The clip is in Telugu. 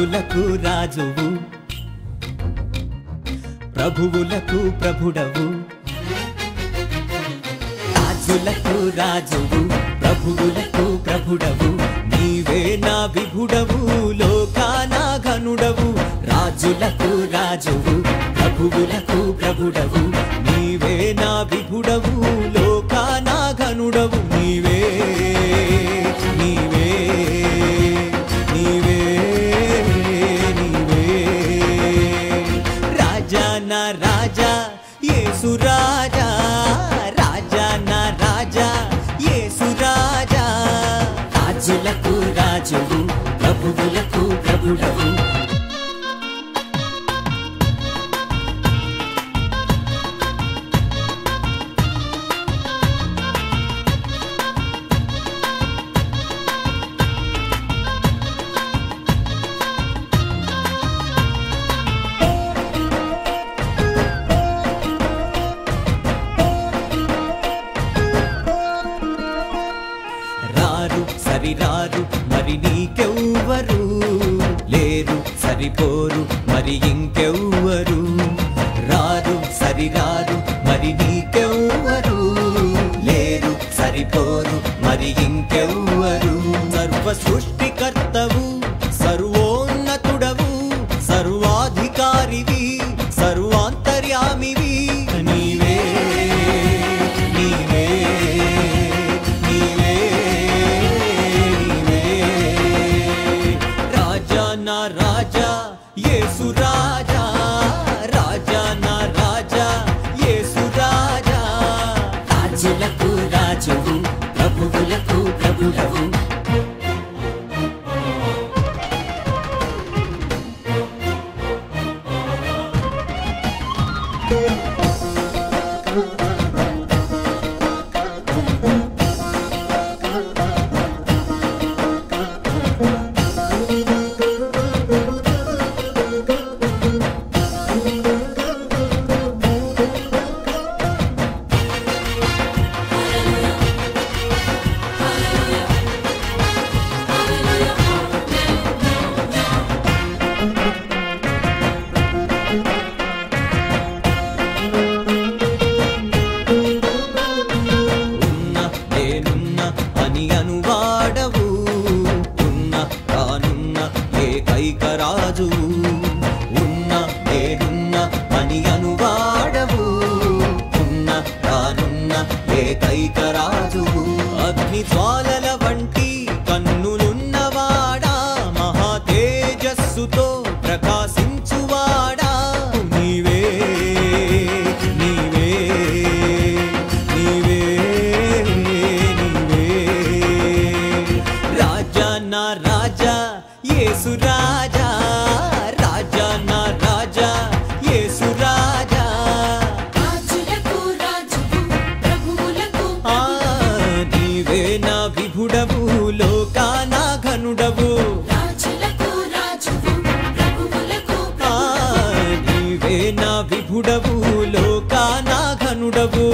రాజులకు రాజువు ప్రభువులకు ప్రభుడవు రాజులకు రాజువు ప్రభువులకు ప్రభుడవు నీవే నా విభుడవు లోకాన ఘనుడవు రాజులకు రాజువు ప్రభువులకు ప్రభుడవు నీవే నా విభుడవు లోకాన ఘనుడవు నీవే నీవే నీవే నీవే రాజా నా రాజా యేసు రాజా రాజా నా రాజా యేసు రాజా రాజులకు రాజువు ప్రభువులకు ప్రభుడవు సరిరారు మరి నీకెవ్వరు లేరు సరిపోరు మరి ఇంకెవ్వరు రారు సరిరారు మరి నీకెవ్వరు లేరు సరిపోరు మరి ఇంకెవ్వరు సర్వ సృష్టికర్తవు సర్వోన్నతుడవు సర్వాధికారివి సర్వాంతర్యామివి నీవే నీవే రాజా యేసు రాజా రాజా నా రాజా యేసు రాజా రాజులకు రాజువు ప్రభువులకు ప్రభుడవు అనువాడవు ఉన్న రానున్న ఏకైక రాజు ఉన్న నేనున్న అని అనువాడవు ఉన్న రానున్న ఏకైక రాజు అగ్ని జ్వాలల వంటి కన్నులున్నవాడా మహా తేజస్సుతో ప్రకాశించువాడా నీవే నీవే నీవే నా రాజా యేసు రాజా రాజా నా రాజా యేసు రాజా రాజులకు రాజువు ప్రభువులకు నీవే నా విభుడవు లోకాన ఘనుడవు రాజులకు రాజువు ప్రభువులకు నీవే నా విభుడవు లోకాన ఘనుడవు